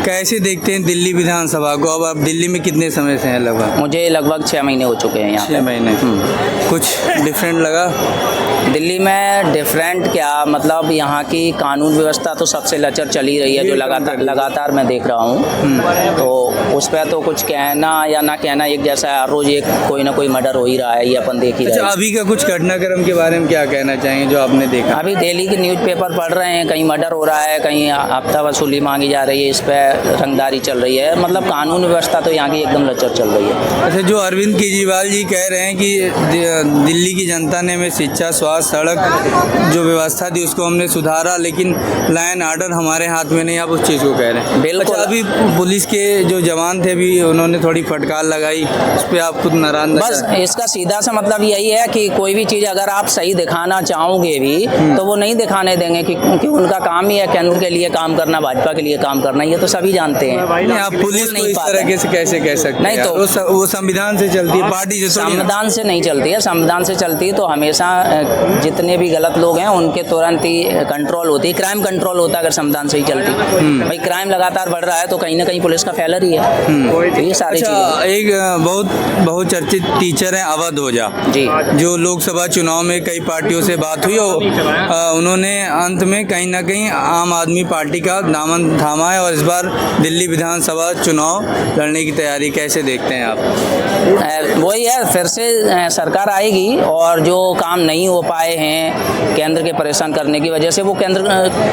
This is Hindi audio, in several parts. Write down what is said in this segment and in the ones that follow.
कैसे देखते हैं दिल्ली विधानसभा को? अब आप दिल्ली में कितने समय से हैं लगभग? मुझे लगभग 6 महीने हो चुके हैं यहाँ 6 महीने। कुछ डिफरेंट लगा? दिल्ली में डिफरेंट क्या, मतलब यहाँ की कानून व्यवस्था तो सबसे लचर चली रही है, जो लगातार मैं देख रहा हूँ। तो उस पर तो कुछ कहना या ना कहना एक जैसा है। हर रोज एक कोई ना कोई मर्डर हो ही रहा है, ये अपन देख ही रहे हैं। अच्छा, अभी का कुछ घटनाक्रम के बारे में क्या कहना चाहेंगे जो आपने देखा? अभी दिल्ली के न्यूज़पेपर पढ़ रहे हैं, कहीं मर्डर हो रहा है, कहीं हफ्ता वसूली मांगी जा रही है, इस पर रंगदारी चल रही है। मतलब कानून व्यवस्था तो यहाँ की एकदम लचर चल रही है। अच्छा, जो अरविंद केजरीवाल जी कह रहे हैं कि दिल्ली की जनता ने हमें शिक्षा, स्वास्थ्य, सड़क जो व्यवस्था थी उसको हमने सुधारा, लेकिन लॉ एंड ऑर्डर हमारे हाथ में नहीं, आप उस चीज़ को कह रहे हैं। बिल्कुल। अच्छा, अभी पुलिस के जो जवान थे भी उन्होंने थोड़ी फटकार लगाई, उस पर आप खुद नाराज? बस इसका सीधा सा मतलब यही है कि कोई भी चीज़ अगर आप सही दिखाना चाहोगे भी तो वो नहीं दिखाने देंगे, क्योंकि उनका काम ही है केंद्र के लिए काम करना, भाजपा के लिए काम करना, ये तो सभी जानते हैं। नहीं, आप पुलिस को इस तरह से कैसे कह सकते हैं? नहीं तो वो संविधान से चलती है, पार्टी से संविधान से नहीं चलती है। संविधान से चलती है तो हमेशा जितने भी गलत लोग हैं उनके तुरंत ही कंट्रोल होती है, क्राइम कंट्रोल होता है अगर संविधान से ही चलती। भाई क्राइम लगातार बढ़ रहा है तो कहीं ना कहीं पुलिस का फेलर ही है। तो ये सारी चीजें। एक बहुत चर्चित टीचर है अवध ओझा जी, जो लोकसभा चुनाव में कई पार्टियों से बात हुई और उन्होंने अंत में कहीं ना कहीं आम आदमी पार्टी का दामन थामा है और इस बार दिल्ली विधानसभा चुनाव लड़ने की तैयारी कैसे देखते हैं आप? वही है, फिर से सरकार आएगी और जो काम नहीं हो पाए हैं केंद्र के परेशान करने की वजह से, वो केंद्र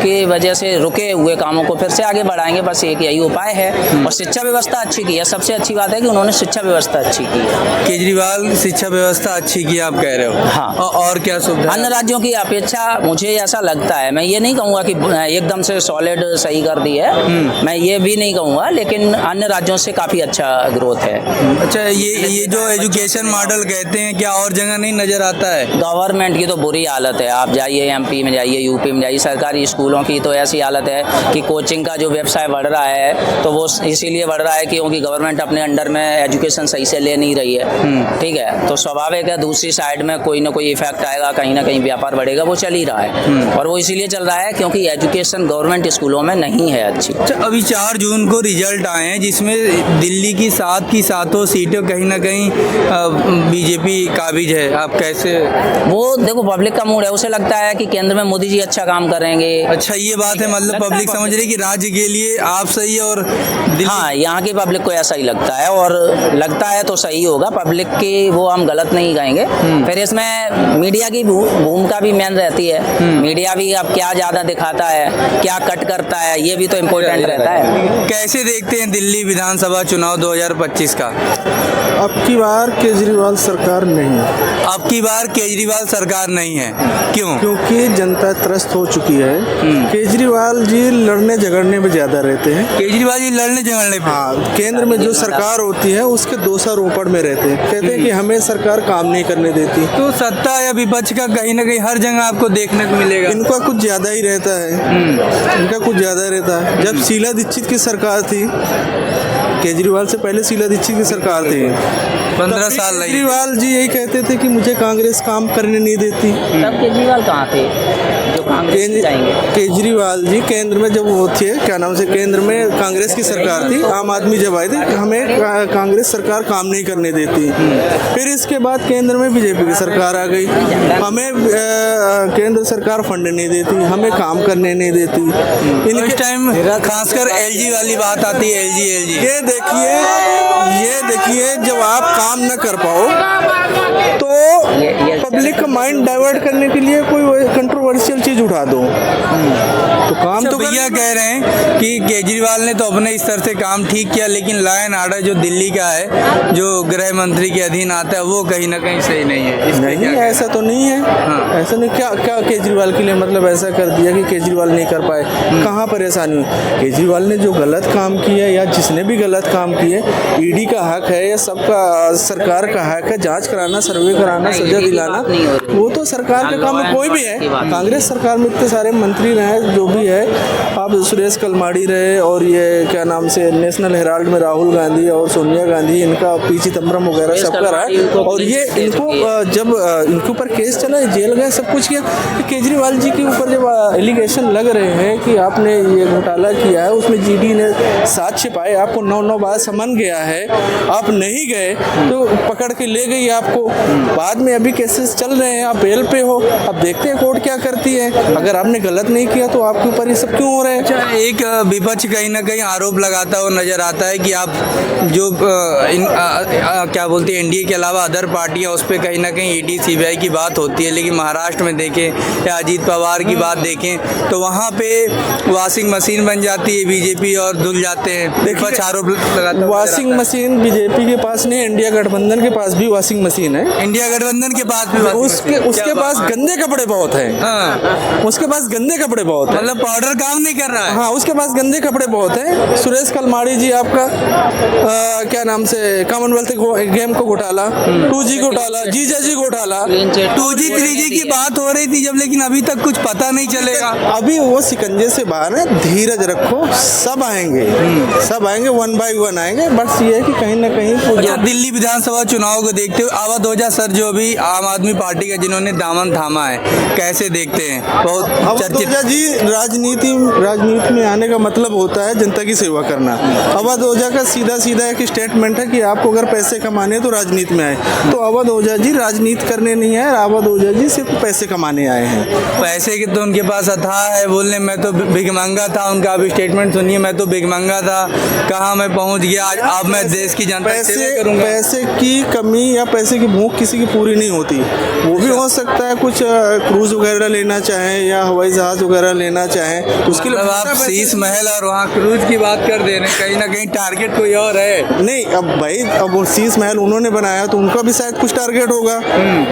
की वजह से रुके हुए कामों को फिर से आगे बढ़ाएंगे। बस एक यही उपाय है। और शिक्षा व्यवस्था अच्छी की है, सबसे अच्छी बात है कि उन्होंने शिक्षा व्यवस्था अच्छी की है। केजरीवाल शिक्षा व्यवस्था अच्छी की आप कह रहे हो? हाँ। और क्या सुविधा? अन्य राज्यों की अपेक्षा मुझे ऐसा लगता है, मैं ये नहीं कहूँगा कि एकदम से सॉलिड सही कर दी है, मैं ये भी नहीं कहूँगा, लेकिन अन्य राज्यों से काफ़ी अच्छा ग्रोथ है। अच्छा, ये जो एजुकेशन मॉडल कहते हैं, क्या और जगह नहीं नजर आता है? गवर्नमेंट की तो बुरी हालत है। आप जाइए एमपी में, जाइए यूपी में, जाइए सरकारी स्कूलों की तो ऐसी हालत है कि कोचिंग का जो व्यवसाय बढ़ रहा है तो वो इसीलिए बढ़ रहा है क्योंकि गवर्नमेंट अपने अंडर में एजुकेशन सही से ले नहीं रही है। ठीक है, तो स्वाभाविक है दूसरी साइड में कोई ना कोई इफेक्ट आएगा, कहीं ना कहीं व्यापार बढ़ेगा, वो चल ही रहा है। और वो इसीलिए चल रहा है क्योंकि एजुकेशन गवर्नमेंट स्कूलों में नहीं है अच्छी। अच्छा, अभी 4 जून को रिजल्ट आए हैं जिसमें दिल्ली की 7 की 7 सीटें कहीं ना कहीं बीजेपी काबिज है। आप कैसे? वो देखो पब्लिक का मूड है, उसे लगता है कि केंद्र में मोदी जी अच्छा काम करेंगे। अच्छा, ये बात है, मतलब पब्लिक समझ रही है कि राज्य के लिए आप सही है और हाँ, यहाँ की पब्लिक को ऐसा ही लगता है और लगता है तो सही होगा। पब्लिक की वो हम गलत नहीं कहेंगे। फिर इसमें मीडिया की भूमिका भी मेन रहती है। मीडिया भी अब क्या ज्यादा दिखाता है, क्या कट करता है, ये भी तो इम्पोर्टेंट रहता है। कैसे देखते हैं दिल्ली विधानसभा चुनाव 2025 का? अब की बार केजरीवाल सरकार नहीं है। अब की बार केजरीवाल सरकार नहीं है, क्यों? क्योंकि जनता त्रस्त हो चुकी है। केजरीवाल जी लड़ने झगड़ने में ज्यादा रहते हैं। केजरीवाल जी लड़ने झगड़ने पे? हाँ, केंद्र में जो सरकार होती है उसके दोषारोपण में रहते हैं। कहते हैं कि हमें सरकार काम नहीं करने देती। तो सत्ता या विपक्ष का कहीं ना कहीं हर जगह आपको देखने को मिलेगा। इनका कुछ ज्यादा ही रहता है। इनका कुछ ज्यादा रहता है। जब शीला दीक्षित की सरकार थी, केजरीवाल से पहले शीला दीक्षित की सरकार थी, 15 साल रही। केजरीवाल जी यही कहते थे कि मुझे कांग्रेस काम करने नहीं देती। तब केजरीवाल कहाँ थे जो कांग्रेस जाएंगे? केजरीवाल जी केंद्र में जब वो थे, क्या नाम से, केंद्र में कांग्रेस की सरकार थी, आम आदमी जब आए थे, हमें कांग्रेस सरकार काम नहीं करने देती। फिर इसके बाद केंद्र में बीजेपी की सरकार आ गई, हमें केंद्र सरकार फंड नहीं देती, हमें काम करने नहीं देती। इस टाइम खासकर एलजी वाली बात आती है, एलजी। ये देखिए जब आप काम न कर पाओ तो पब्लिक का माइंड डाइवर्ट करने के लिए कोई कंट्रोवर्शियल चीज उठा दो तो काम तो भैया कह रहे हैं कि केजरीवाल ने तो अपने स्तर से काम ठीक किया, लेकिन लॉ एंड ऑर्डर जो दिल्ली का है, जो गृह मंत्री के अधीन आता है, वो कहीं ना कहीं सही नहीं है। नहीं, ऐसा तो नहीं है। हाँ। ऐसा नहीं, क्या केजरीवाल के लिए मतलब ऐसा कर दिया कि केजरीवाल नहीं कर पाए? कहाँ परेशानी हुई? केजरीवाल ने जो गलत काम किया या जिसने भी गलत काम किए, ईडी का हक है या सबका सरकार का हक है जांच कराना, सर्वे कराना, सजा दिलाना, वो तो सरकार के काम में कोई भी है, कांग्रेस सरकार सरकार में इतने सारे मंत्री रहे, जो भी है, आप सुरेश कलमाड़ी रहे और ये क्या नाम से नेशनल हेराल्ड में राहुल गांधी और सोनिया गांधी, इनका पी चिदम्बरम वगैरह सबका रहा। और ये इनको जब इनके ऊपर केस चला, जेल गए, सब कुछ किया। केजरीवाल जी के ऊपर जब एलिगेशन लग रहे हैं कि आपने ये घोटाला किया है, उसमें जीडी ने साक्ष्य पाए, आपको 9 बार समन गया है, आप नहीं गए तो पकड़ के ले गई आपको। बाद में अभी केसेस चल रहे हैं, आप बेल पे हो, अब देखते हैं कोर्ट क्या करती है। अगर आपने गलत नहीं किया तो आपके ऊपर ये सब क्यों हो रहा है? अच्छा, एक विपक्ष कहीं ना कहीं आरोप लगाता हुआ नजर आता है कि आप जो क्या बोलते हैं एनडीए के अलावा अदर पार्टियां, उस पर कहीं ना कहीं ईडी सीबीआई की बात होती है, लेकिन महाराष्ट्र में देखें या अजीत पवार की बात देखें तो वहाँ पे वॉशिंग मशीन बन जाती है बीजेपी और धुल जाते हैं। विपक्ष आरोप लगाता है। वॉशिंग मशीन बीजेपी के पास नहीं, इंडिया गठबंधन के पास भी वॉशिंग मशीन है। इंडिया गठबंधन के पास भी उसके पास गंदे कपड़े बहुत हैं। हाँ, उसके पास गंदे कपड़े बहुत हैं। मतलब पाउडर काम नहीं कर रहा है। हाँ, उसके पास गंदे कपड़े बहुत हैं। सुरेश कलमाड़ी जी आपका क्या नाम से कॉमनवेल्थ गेम को घोटाला, 2G घोटाला, जीजा जी घोटाला, 2G 3G की बात हो रही थी जब, लेकिन अभी तक कुछ पता नहीं चलेगा। अभी वो शिकंजे से बाहर है, धीरज रखो, सब आएंगे, सब आएंगे, 1 by 1 आएंगे। बस ये है कि कहीं ना कहीं अच्छा, दिल्ली विधानसभा चुनाव को देखते हुए अवध ओझा सर जो अभी आम आदमी पार्टी का जिन्होंने दामन थामा है, कैसे देखते हैं? बहुत चर्चित। अवध ओझा जी राजनीति में आने का मतलब होता है जनता की सेवा करना। अवध ओझा का सीधा एक स्टेटमेंट है कि आपको अगर पैसे कमाने हैं तो राजनीति में आए। तो अवध ओझा जी राजनीति करने नहीं आए, अवध ओझा जी सिर्फ पैसे कमाने आए हैं। पैसे के तो उनके पास अथाह है, बोलने मैं तो भिखमंगा था, उनका अभी स्टेटमेंट सुनिए, मैं तो भिखमंगा था, कहाँ मैं पहुँच गया, आज अब मैं देश की जनता की सेवा करूंगा। पैसे की कमी या पैसे की भूख किसी की पूरी नहीं होती। वो भी हो सकता है कुछ क्रूज वगैरह लेना चाहें या हवाई जहाज वगैरह लेना चाहें, उसके लिए आप शीश महल और वहाँ क्रूज की बात कर दे रहे हैं, कहीं ना कहीं टारगेट कोई और है। नहीं, अब भाई अब वो शीश महल उन्होंने बनाया तो उनका भी शायद कुछ टारगेट होगा।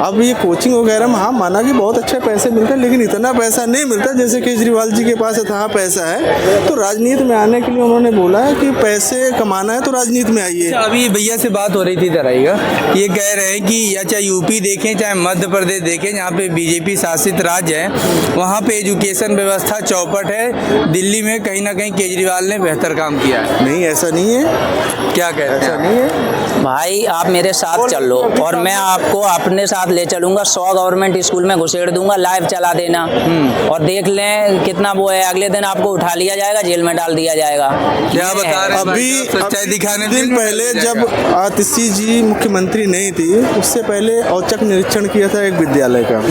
अब ये कोचिंग वगैरह में हाँ माना कि बहुत अच्छे पैसे मिलते हैं, लेकिन इतना पैसा नहीं मिलता जैसे केजरीवाल जी के पास इतना पैसा है। तो राजनीति में आने के लिए उन्होंने बोला है कि पैसे कमाना है तो राजनीति में आइए। अभी भैया से बात हो रही थी तराईगा, ये कह रहे हैं कि या चाहे यूपी देखें चाहे मध्य प्रदेश देखें, जहाँ पे बीजेपी शासित राज्य है, वहाँ पे एजुकेशन व्यवस्था चौपट है। दिल्ली में कहीं ना कहीं केजरीवाल ने बेहतर काम किया है। नहीं, ऐसा नहीं है। क्या कहते हैं? ऐसा नहीं है भाई, आप मेरे साथ चल लो और मैं आपको अपने साथ ले चलूंगा। 100 गवर्नमेंट स्कूल में घुसेड़ दूंगा, लाइव चला देना और देख लें कितना वो है। अगले दिन आपको उठा लिया जाएगा, जेल में डाल दिया जाएगा। क्या बता रहे हैं? अभी सच्चाई दिखाने दिन पहले जब आतिशी जी मुख्यमंत्री नहीं थी, उससे पहले औचक निरीक्षण किया था एक विद्यालय का।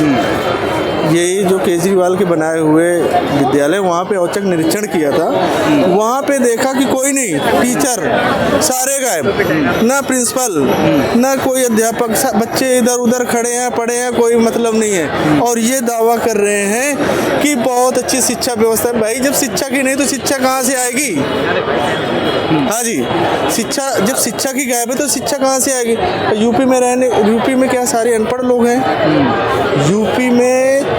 यही जो केजरीवाल के बनाए हुए विद्यालय, वहाँ पे औचक निरीक्षण किया था। वहाँ पे देखा कि कोई नहीं, टीचर सारे गायब, ना प्रिंसिपल ना कोई अध्यापक, बच्चे इधर उधर खड़े हैं, पड़े हैं, कोई मतलब नहीं है। और ये दावा कर रहे हैं कि बहुत अच्छी शिक्षा व्यवस्था है। भाई, जब शिक्षा की नहीं तो शिक्षा कहाँ से आएगी? हाँ जी, शिक्षा जब शिक्षा की गायब है तो शिक्षा कहाँ से आएगी? यूपी में क्या सारे अनपढ़ लोग हैं? यूपी में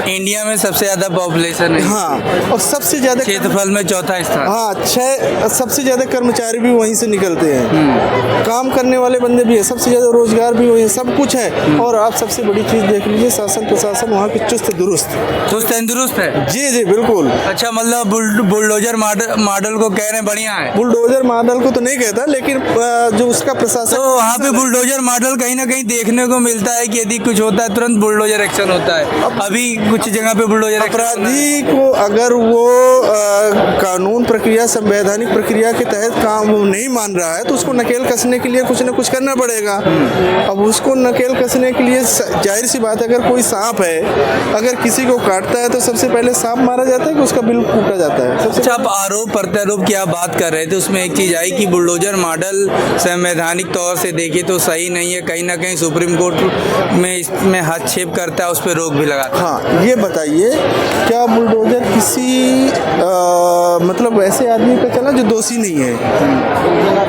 इंडिया में सबसे ज्यादा पॉपुलेशन है। हाँ, और सबसे ज्यादा क्षेत्रफल में चौथा स्थान। हाँ, सबसे ज्यादा कर्मचारी भी वहीं से निकलते हैं, काम करने वाले बंदे भी है, सबसे ज्यादा रोजगार भी वहीं, सब कुछ है। और आप सबसे बड़ी चीज देख लीजिए, शासन प्रशासन वहाँ की चुस्त दुरुस्त है। जी बिल्कुल। अच्छा, मतलब बुलडोजर मॉडल को कह रहे हैं बढ़िया है। बुलडोजर मॉडल को तो नहीं कहता, लेकिन जो उसका प्रशासन, तो वहाँ पे बुलडोजर मॉडल कहीं ना कहीं देखने को मिलता है कि यदि कुछ होता है तुरंत बुलडोजर एक्शन होता है। अभी कुछ जगह पे बुलडोजर अपराधी को अगर वो कानून प्रक्रिया, संवैधानिक प्रक्रिया के तहत काम वो नहीं मान रहा है तो उसको नकेल कसने के लिए कुछ ना कुछ करना पड़ेगा। अब उसको नकेल कसने के लिए जाहिर सी बात है, अगर कोई सांप है, अगर किसी को काटता है तो सबसे पहले सांप मारा जाता है कि उसका बिल कूटा जाता है? अच्छा, आप आरोप प्रत्यारोप की आप बात कर रहे थे, उसमें एक चीज आई कि बुलडोजर मॉडल संवैधानिक तौर से देखे तो सही नहीं है, कहीं ना कहीं सुप्रीम कोर्ट में इसमें हस्तक्षेप करता है, उस पर रोक भी लगाता है। हाँ, ये बताइए क्या बुलडोजर किसी मतलब ऐसे आदमी पे चला जो दोषी नहीं है?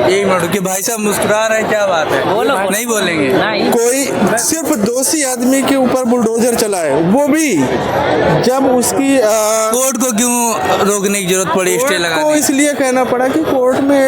एक मिनट के भाई साहब मुस्कुरा रहे हैं, क्या बात है? बोलो। नहीं बोलेंगे? कोई सिर्फ दोषी आदमी के ऊपर बुलडोजर चला है, वो भी जब उसकी कोर्ट को क्यों रोकने की जरूरत पड़ी, स्टे लगा को इसलिए कहना पड़ा कि कोर्ट में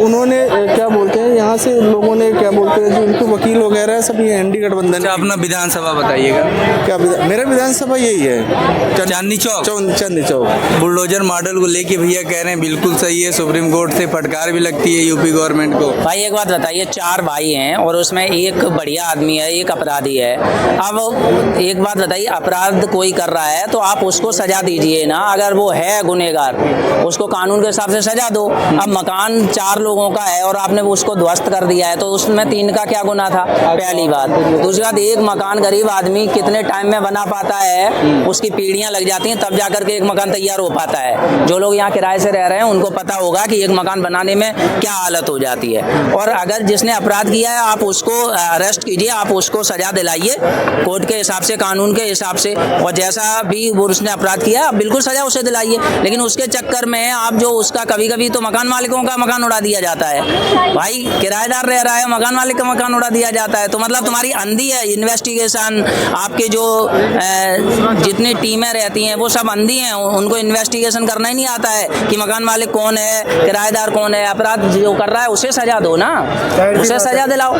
उन्होंने क्या बोलते हैं, यहाँ से लोगों ने क्या बोलते हैं, जो उनके वकील वगैरह सब ये एनडी गठबंधन। अपना विधानसभा बताइएगा। क्या मेरा विधानसभा यही है, चांदनी चौक। चांदनी चौक। बुलडोजर मॉडल को लेके भैया कह रहे हैं बिल्कुल सही है, सुप्रीम कोर्ट से फटकार भी लगती है यूपी गवर्नमेंट को। भाई एक बात बताइए, 4 भाई हैं और उसमें एक बढ़िया आदमी है, एक अपराधी है। अब एक बात बताइए, अपराध कोई कर रहा है तो आप उसको सजा दीजिए ना, अगर वो है गुनहगार उसको कानून के हिसाब से सजा दो। अब मकान 4 लोगों का है और आपने उसको ध्वस्त कर दिया है तो उसमें 3 का क्या गुनाह था, पहली बात। दूसरी बात, एक मकान गरीब आदमी कितने टाइम में बना पाता है, उसकी पीढ़ियां लग जाती हैं तब जाकर के एक मकान तैयार हो पाता है। जो लोग यहाँ किराए से रह रहे हैं उनको पता होगा कि एक मकान बनाने में क्या हालत हो जाती है। और अगर जिसने अपराध किया है आप उसको अरेस्ट कीजिए, आप उसको सजा दिलाइए कोर्ट के हिसाब से, कानून के हिसाब से, और जैसा भी वो उसने अपराध किया आप बिल्कुल सजा उसे दिलाइए। लेकिन उसके चक्कर में आप जो उसका कभी कभी तो मकान मालिकों का मकान उड़ा दिया जाता है। भाई किराएदार रह रहा है, मकान मालिक का मकान उड़ा दिया जाता है, तो मतलब तुम्हारी अंधी है इन्वेस्टिगेशन। आपके जो जितनी टीमें रहती हैं वो सब अंधी हैं, उनको इन्वेस्टिगेशन करना ही नहीं आता है कि मकान मालिक कौन है, किराएदार कौन है। अपराध जो कर रहा है उसे सजा दो ना, उसे सजा दिलाओ।